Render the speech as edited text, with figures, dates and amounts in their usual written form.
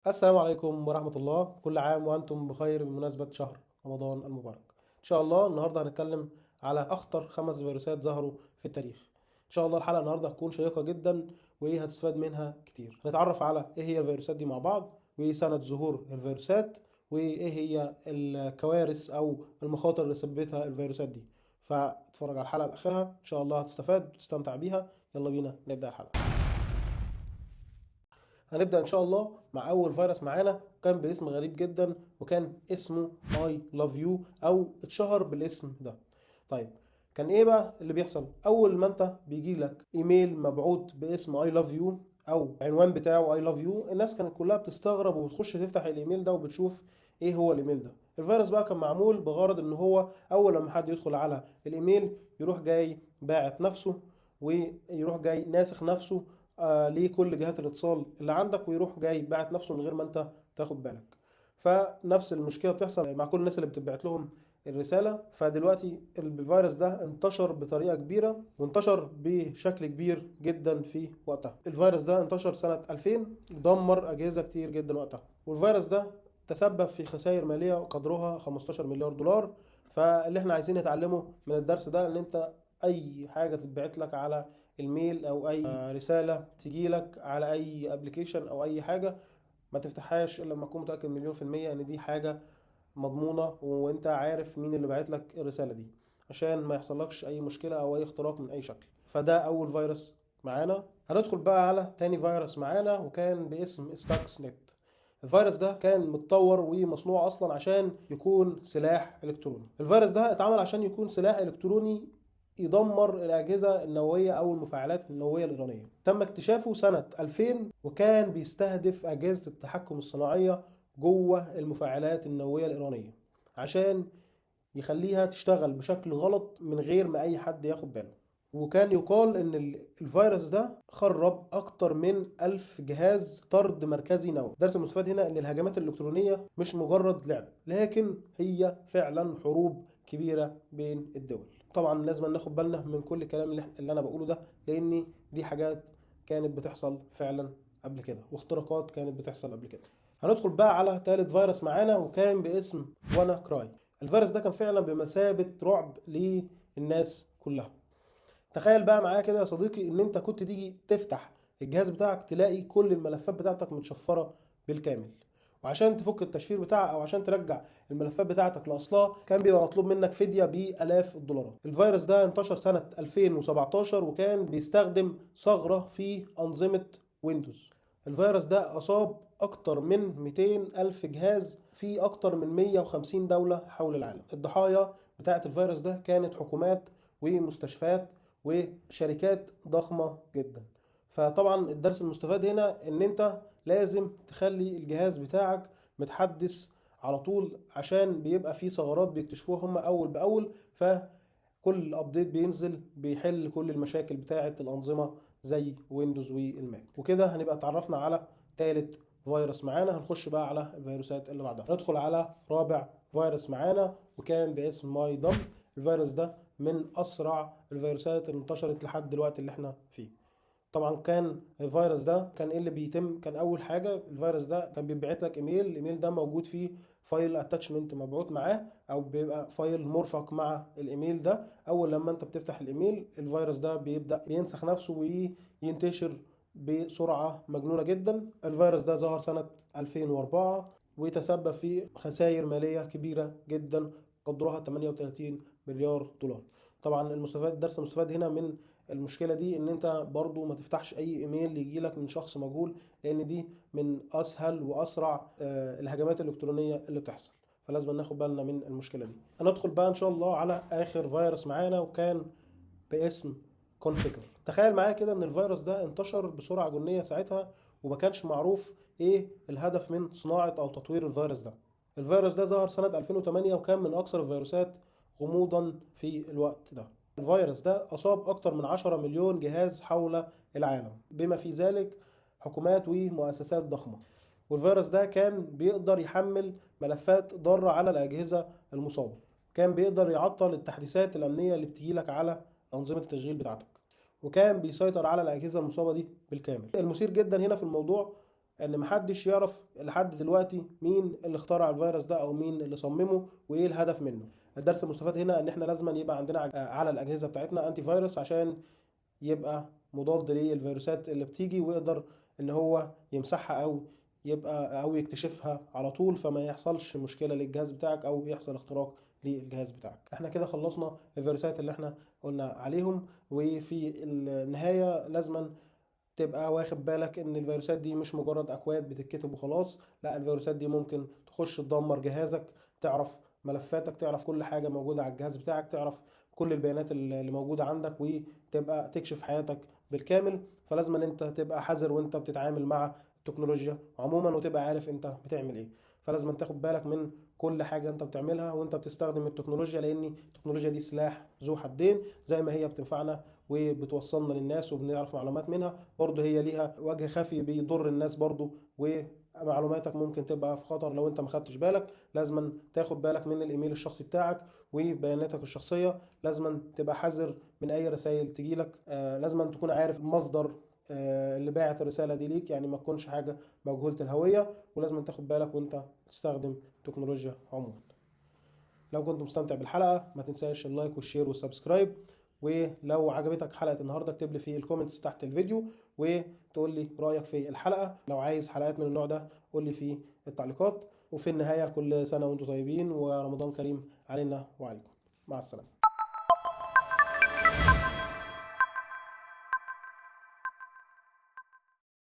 السلام عليكم ورحمة الله، كل عام وأنتم بخير بمناسبة شهر رمضان المبارك. إن شاء الله النهاردة هنتكلم على أخطر 5 فيروسات ظهروا في التاريخ. إن شاء الله الحلقة النهاردة هتكون شيقة جدا وإيه هتستفاد منها كتير. هنتعرف على إيه هي الفيروسات دي مع بعض، وإيه سنة ظهور الفيروسات، وإيه هي الكوارث أو المخاطر اللي سببتها الفيروسات دي. فاتفرج على الحلقة لآخرها، إن شاء الله هتستفاد وتستمتع بيها. يلا بينا نبدأ الحلقة. هنبدأ إن شاء الله مع أول فيروس معانا، كان باسم غريب جدا وكان اسمه I love you أو اتشهر بالاسم ده. طيب، كان إيه بقى اللي بيحصل؟ أول ما أنت بيجي لك إيميل مبعوث باسم I love you أو عنوان بتاعه I love you، الناس كانت كلها بتستغرب وبتخش تفتح الإيميل ده وبتشوف إيه هو الإيميل ده. الفيروس بقى كان معمول بغرض إن هو أول لما حد يدخل على الإيميل يروح جاي باعت نفسه، ويروح جاي ناسخ نفسه لكل جهات الاتصال اللي عندك، ويروح جاي باعت نفسه من غير ما انت تاخد بالك. فنفس المشكله بتحصل مع كل الناس اللي بتبعت لهم الرساله. فدلوقتي الفيروس ده انتشر بطريقه كبيره وانتشر بشكل كبير جدا في وقتها. الفيروس ده انتشر سنه 2000 ودمر اجهزه كتير جدا وقتها، والفيروس ده تسبب في خسائر ماليه قدرها 15 مليار دولار. فاللي احنا عايزين نتعلمه من الدرس ده ان انت اي حاجه تتبعت لك على الميل او اي رساله تجي لك على اي ابلكيشن او اي حاجه، ما تفتحهاش الا لما تكون متاكد مليون في الميه ان دي حاجه مضمونه وانت عارف مين اللي بعت لك الرساله دي، عشان ما يحصلكش اي مشكله او اي اختراق من اي شكل. فده اول فيروس معانا. هندخل بقى على تاني فيروس معانا وكان باسم ستاكس نت. الفيروس ده كان متطور ومصنوع اصلا عشان يكون سلاح الكتروني. الفيروس ده اتعمل عشان يكون سلاح الكتروني يدمر الأجهزة النووية أو المفاعلات النووية الإيرانية. تم اكتشافه سنة 2000 وكان بيستهدف أجهزة التحكم الصناعية جوه المفاعلات النووية الإيرانية عشان يخليها تشتغل بشكل غلط من غير ما أي حد ياخد باله. وكان يقال إن الفيروس ده خرب أكتر من 1000 جهاز طرد مركزي نووي. درس المستفاد هنا إن الهجمات الإلكترونية مش مجرد لعب، لكن هي فعلا حروب كبيرة بين الدول. طبعا لازم ناخد بالنا من كل الكلام اللي أنا بقوله ده، لأن دي حاجات كانت بتحصل فعلا قبل كده، واختراقات كانت بتحصل قبل كده. هندخل بقى على ثالث فيروس معانا وكان باسم وانا كراي. الفيروس ده كان فعلا بمثابة رعب للناس كلها. تخيل بقى معايا كده يا صديقي ان انت كنت تيجي تفتح الجهاز بتاعك تلاقي كل الملفات بتاعتك متشفرة بالكامل، وعشان تفك التشفير بتاعها او عشان ترجع الملفات بتاعتك لاصلها كان بيبقى مطلوب منك فدية بالاف الدولارات. الفيروس ده انتشر سنة 2017 وكان بيستخدم ثغرة في انظمة ويندوز. الفيروس ده اصاب اكتر من 200 الف جهاز في اكتر من 150 دولة حول العالم. الضحايا بتاعت الفيروس ده كانت حكومات ومستشفيات وشركات ضخمة جدا. فطبعا الدرس المستفاد هنا ان انت لازم تخلي الجهاز بتاعك متحدث على طول، عشان بيبقى فيه ثغرات بيكتشفوها هم اول باول، فكل ابديت بينزل بيحل كل المشاكل بتاعه الانظمه زي ويندوز والماك. وكده هنبقى اتعرفنا على ثالث فيروس معانا. هنخش بقى على الفيروسات اللي بعدها. ندخل على رابع فيروس معانا وكان باسم ماي دم. الفيروس ده من اسرع الفيروسات اللي انتشرت لحد دلوقتي اللي احنا فيه. طبعا كان الفيروس ده كان ايه اللي بيتم؟ كان اول حاجه الفيروس ده كان بيبعت لك ايميل، الايميل ده موجود فيه فايل اتاتشمنت مبعوث معاه او بيبقى فايل مرفق مع الايميل ده. اول لما انت بتفتح الايميل الفيروس ده بيبدا بينسخ نفسه وينتشر بسرعه مجنونه جدا. الفيروس ده ظهر سنه 2004 وتسبب في خسائر ماليه كبيره جدا قدرها 38 مليار دولار. طبعا الدرس المستفاد هنا من المشكله دي ان انت برضو ما تفتحش اي ايميل يجي لك من شخص مجهول، لان دي من اسهل واسرع الهجمات الالكترونيه اللي بتحصل. فلازم ناخد بالنا من المشكله دي. هندخل بقى ان شاء الله على اخر فيروس معانا وكان باسم كونفيجر. تخيل معايا كده ان الفيروس ده انتشر بسرعه جنيه ساعتها، وما كانش معروف ايه الهدف من صناعه او تطوير الفيروس ده. الفيروس ده ظهر سنه 2008 وكان من اكثر الفيروسات غموضا في الوقت ده. الفيروس ده أصاب أكثر من 10 مليون جهاز حول العالم، بما في ذلك حكومات ومؤسسات ضخمة. والفيروس ده كان بيقدر يحمل ملفات ضارة على الأجهزة المصابة، كان بيقدر يعطل التحديثات الأمنية اللي بتجيلك على أنظمة التشغيل بتاعتك، وكان بيسيطر على الأجهزة المصابة دي بالكامل. المثير جدا هنا في الموضوع ان محدش يعرف لحد دلوقتي مين اللي اخترع الفيروس ده او مين اللي صممه وايه الهدف منه. الدرس المستفاد هنا ان احنا لازم يبقى عندنا على الاجهزه بتاعتنا انتي فيروس عشان يبقى مضاد للفيروسات اللي بتيجي، ويقدر ان هو يمسحها او يكتشفها على طول، فما يحصلش مشكله للجهاز بتاعك او يحصل اختراق للجهاز بتاعك. احنا كده خلصنا الفيروسات اللي احنا قلنا عليهم. وفي النهايه لازما تبقى واخد بالك ان الفيروسات دي مش مجرد اكواد بتتكتب وخلاص، لا، الفيروسات دي ممكن تخش تدمر جهازك، تعرف ملفاتك، تعرف كل حاجة موجودة على الجهاز بتاعك، تعرف كل البيانات اللي موجودة عندك، وتبقى تكشف حياتك بالكامل. فلازم ان انت تبقى حذر وانت بتتعامل مع التكنولوجيا عموما، وتبقى عارف انت بتعمل ايه. فلازم تاخد بالك من كل حاجة انت بتعملها وانت بتستخدم التكنولوجيا، لان التكنولوجيا دي سلاح ذو حدين. زي ما هي بتنفعنا وبتوصلنا للناس وبنعرف معلومات منها، برضه هي ليها وجه خفي بيضر الناس برضه، ومعلوماتك ممكن تبقى في خطر لو انت ما خدتش بالك. لازما تاخد بالك من الايميل الشخصي بتاعك وبياناتك الشخصية. لازما تبقى حذر من اي رسائل تجيلك. لازما تكون عارف مصدر اللي باعت الرسالة دي ليك، يعني ما تكونش حاجة مجهولة الهوية. ولازم تاخد بالك وانت تستخدم التكنولوجيا عموما. لو كنت مستمتع بالحلقة ما تنساش اللايك والشير والسبسكرايب. ولو عجبتك حلقة النهاردة اكتب لي في الكومنتس تحت الفيديو وتقول لي رأيك في الحلقة. لو عايز حلقات من النوع ده قول لي في التعليقات. وفي النهاية كل سنة وانتم طيبين ورمضان كريم علينا وعليكم. مع السلامة.